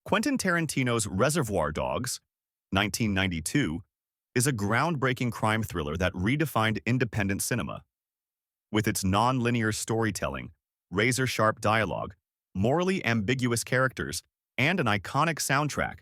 Quentin Tarantino's Reservoir Dogs, 1992, is a groundbreaking crime thriller that redefined independent cinema. With its non-linear storytelling, razor-sharp dialogue, morally ambiguous characters, and an iconic soundtrack,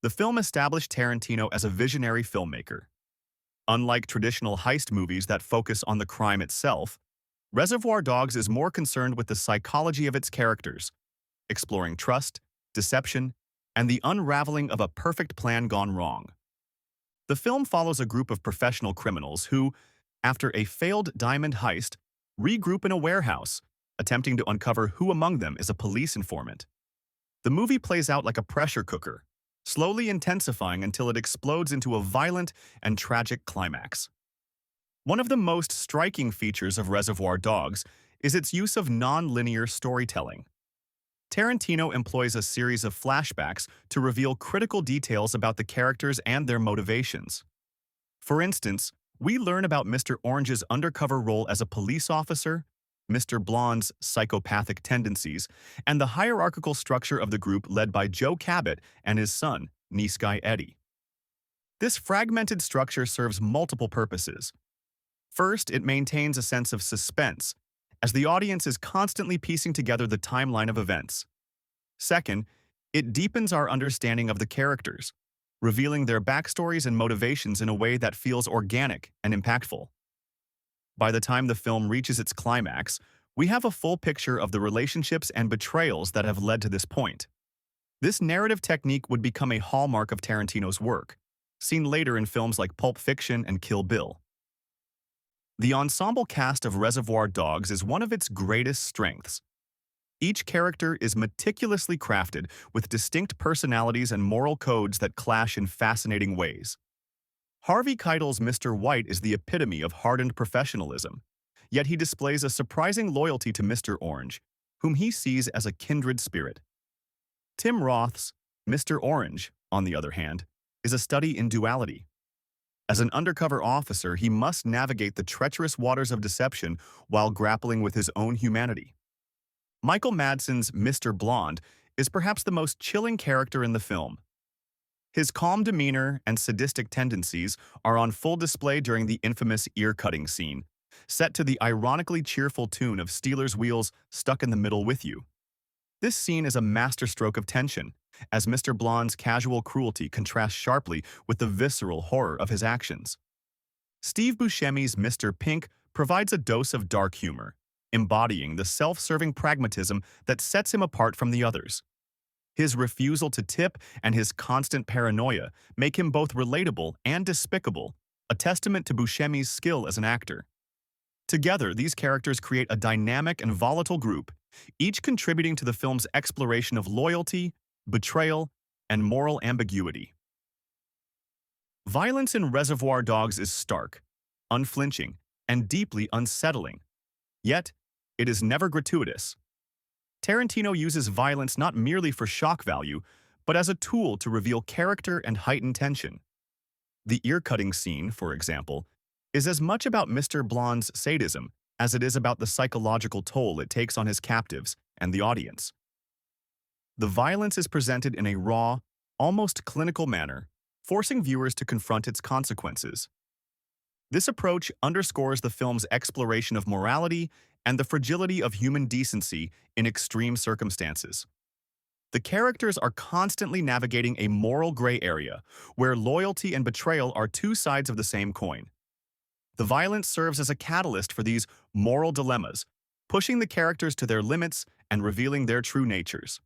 the film established Tarantino as a visionary filmmaker. Unlike traditional heist movies that focus on the crime itself, Reservoir Dogs is more concerned with the psychology of its characters, exploring trust, deception, and the unraveling of a perfect plan gone wrong. The film follows a group of professional criminals who, after a failed diamond heist, regroup in a warehouse, attempting to uncover who among them is a police informant. The movie plays out like a pressure cooker, slowly intensifying until it explodes into a violent and tragic climax. One of the most striking features of Reservoir Dogs is its use of non-linear storytelling. Tarantino employs a series of flashbacks to reveal critical details about the characters and their motivations. For instance, we learn about Mr. Orange's undercover role as a police officer, Mr. Blonde's psychopathic tendencies, and the hierarchical structure of the group led by Joe Cabot and his son, Nice Guy Eddie. This fragmented structure serves multiple purposes. First, it maintains a sense of suspense, as the audience is constantly piecing together the timeline of events. Second, it deepens our understanding of the characters, revealing their backstories and motivations in a way that feels organic and impactful. By the time the film reaches its climax, we have a full picture of the relationships and betrayals that have led to this point. This narrative technique would become a hallmark of Tarantino's work, seen later in films like Pulp Fiction and Kill Bill. The ensemble cast of Reservoir Dogs is one of its greatest strengths. Each character is meticulously crafted with distinct personalities and moral codes that clash in fascinating ways. Harvey Keitel's Mr. White is the epitome of hardened professionalism, yet he displays a surprising loyalty to Mr. Orange, whom he sees as a kindred spirit. Tim Roth's Mr. Orange, on the other hand, is a study in duality. As an undercover officer, he must navigate the treacherous waters of deception while grappling with his own humanity. Michael Madsen's Mr. Blonde is perhaps the most chilling character in the film. His calm demeanor and sadistic tendencies are on full display during the infamous ear-cutting scene, set to the ironically cheerful tune of Stealers Wheel's Stuck in the Middle with You. This scene is a masterstroke of tension, as Mr. Blonde's casual cruelty contrasts sharply with the visceral horror of his actions. Steve Buscemi's Mr. Pink provides a dose of dark humor, embodying the self-serving pragmatism that sets him apart from the others. His refusal to tip and his constant paranoia make him both relatable and despicable, a testament to Buscemi's skill as an actor. Together, these characters create a dynamic and volatile group, each contributing to the film's exploration of loyalty, betrayal, and moral ambiguity. Violence in Reservoir Dogs is stark, unflinching, and deeply unsettling. Yet, it is never gratuitous. Tarantino uses violence not merely for shock value, but as a tool to reveal character and heighten tension. The ear-cutting scene, for example, is as much about Mr. Blonde's sadism as it is about the psychological toll it takes on his captives and the audience. The violence is presented in a raw, almost clinical manner, forcing viewers to confront its consequences. This approach underscores the film's exploration of morality and the fragility of human decency in extreme circumstances. The characters are constantly navigating a moral gray area, where loyalty and betrayal are two sides of the same coin. The violence serves as a catalyst for these moral dilemmas, pushing the characters to their limits and revealing their true natures.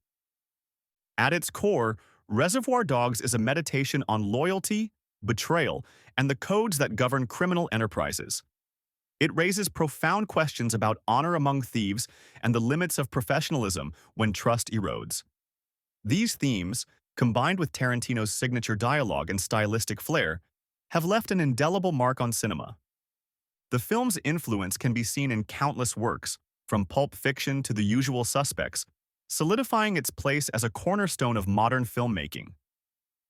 At its core, Reservoir Dogs is a meditation on loyalty, betrayal, and the codes that govern criminal enterprises. It raises profound questions about honor among thieves and the limits of professionalism when trust erodes. These themes, combined with Tarantino's signature dialogue and stylistic flair, have left an indelible mark on cinema. The film's influence can be seen in countless works, from Pulp Fiction to The Usual Suspects, solidifying its place as a cornerstone of modern filmmaking.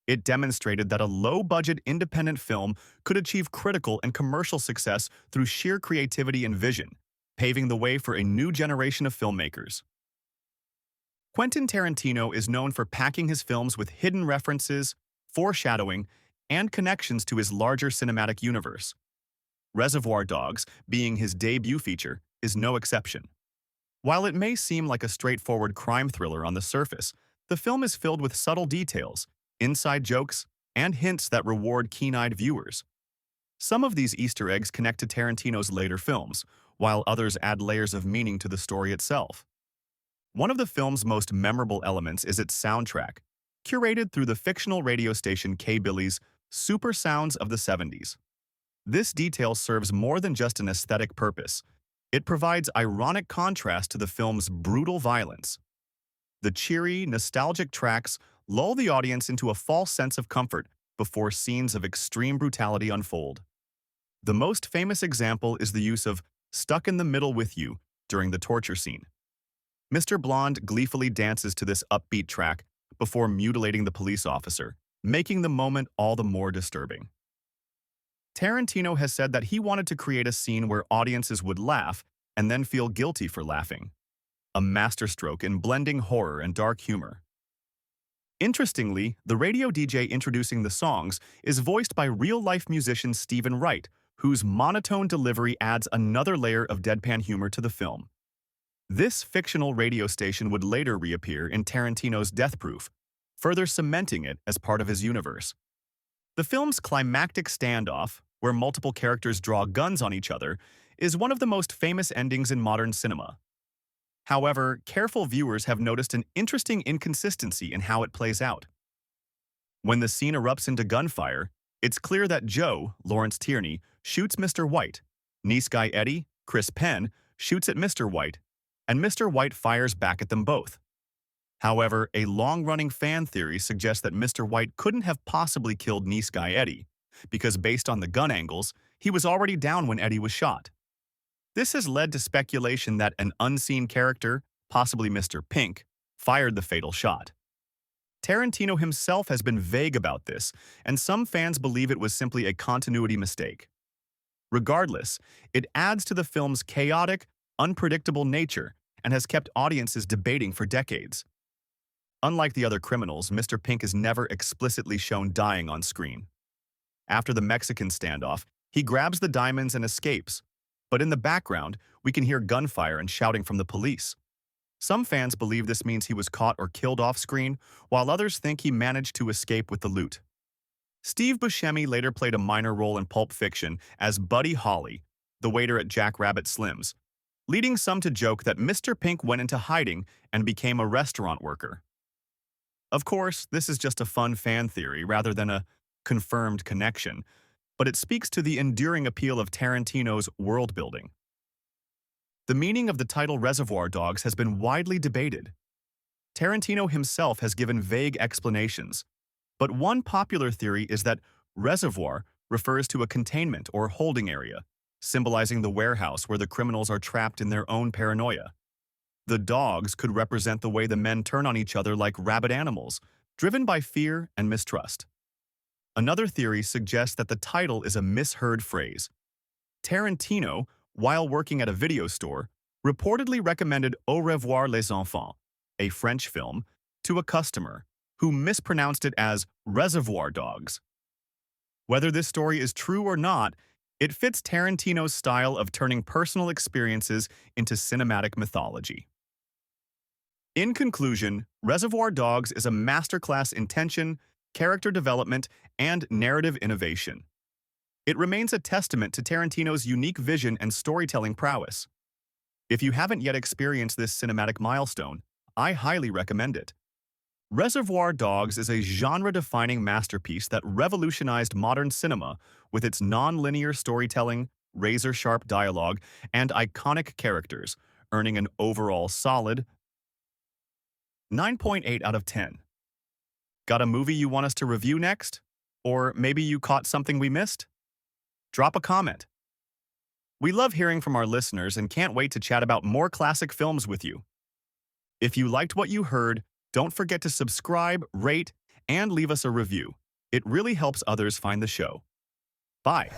It demonstrated that a low-budget independent film could achieve critical and commercial success through sheer creativity and vision, paving the way for a new generation of filmmakers. Quentin Tarantino is known for packing his films with hidden references, foreshadowing, and connections to his larger cinematic universe. Reservoir Dogs, being his debut feature, is no exception. While it may seem like a straightforward crime thriller on the surface, the film is filled with subtle details, inside jokes, and hints that reward keen-eyed viewers. Some of these Easter eggs connect to Tarantino's later films, while others add layers of meaning to the story itself. One of the film's most memorable elements is its soundtrack, curated through the fictional radio station K-Billy's Super Sounds of the 70s. This detail serves more than just an aesthetic purpose. It provides ironic contrast to the film's brutal violence. The cheery, nostalgic tracks lull the audience into a false sense of comfort before scenes of extreme brutality unfold. The most famous example is the use of "Stuck in the Middle with You" during the torture scene. Mr. Blonde gleefully dances to this upbeat track before mutilating the police officer, making the moment all the more disturbing. Tarantino has said that he wanted to create a scene where audiences would laugh and then feel guilty for laughing, a masterstroke in blending horror and dark humor. Interestingly, the radio DJ introducing the songs is voiced by real-life musician Stephen Wright, whose monotone delivery adds another layer of deadpan humor to the film. This fictional radio station would later reappear in Tarantino's Death Proof, further cementing it as part of his universe. The film's climactic standoff, where multiple characters draw guns on each other, is one of the most famous endings in modern cinema. However, careful viewers have noticed an interesting inconsistency in how it plays out. When the scene erupts into gunfire, it's clear that Joe, Lawrence Tierney, shoots Mr. White, Nice Guy Eddie, Chris Penn, shoots at Mr. White, and Mr. White fires back at them both. However, a long-running fan theory suggests that Mr. White couldn't have possibly killed Nice Guy Eddie, because based on the gun angles, he was already down when Eddie was shot. This has led to speculation that an unseen character, possibly Mr. Pink, fired the fatal shot. Tarantino himself has been vague about this, and some fans believe it was simply a continuity mistake. Regardless, it adds to the film's chaotic, unpredictable nature and has kept audiences debating for decades. Unlike the other criminals, Mr. Pink is never explicitly shown dying on screen. After the Mexican standoff, he grabs the diamonds and escapes, but in the background, we can hear gunfire and shouting from the police. Some fans believe this means he was caught or killed off-screen, while others think he managed to escape with the loot. Steve Buscemi later played a minor role in Pulp Fiction as Buddy Holly, the waiter at Jack Rabbit Slim's, leading some to joke that Mr. Pink went into hiding and became a restaurant worker. Of course, this is just a fun fan theory rather than a confirmed connection, but it speaks to the enduring appeal of Tarantino's world-building. The meaning of the title Reservoir Dogs has been widely debated. Tarantino himself has given vague explanations, but one popular theory is that reservoir refers to a containment or holding area, symbolizing the warehouse where the criminals are trapped in their own paranoia. The dogs could represent the way the men turn on each other like rabid animals, driven by fear and mistrust. Another theory suggests that the title is a misheard phrase. Tarantino, while working at a video store, reportedly recommended Au revoir les enfants, a French film, to a customer, who mispronounced it as Reservoir Dogs. Whether this story is true or not, it fits Tarantino's style of turning personal experiences into cinematic mythology. In conclusion, Reservoir Dogs is a masterclass in tension, character development, and narrative innovation. It remains a testament to Tarantino's unique vision and storytelling prowess. If you haven't yet experienced this cinematic milestone, I highly recommend it. Reservoir Dogs is a genre-defining masterpiece that revolutionized modern cinema with its non-linear storytelling, razor-sharp dialogue, and iconic characters, earning an overall solid 9.8 out of 10. Got a movie you want us to review next? Or maybe you caught something we missed? Drop a comment. We love hearing from our listeners and can't wait to chat about more classic films with you. If you liked what you heard, don't forget to subscribe, rate, and leave us a review. It really helps others find the show. Bye.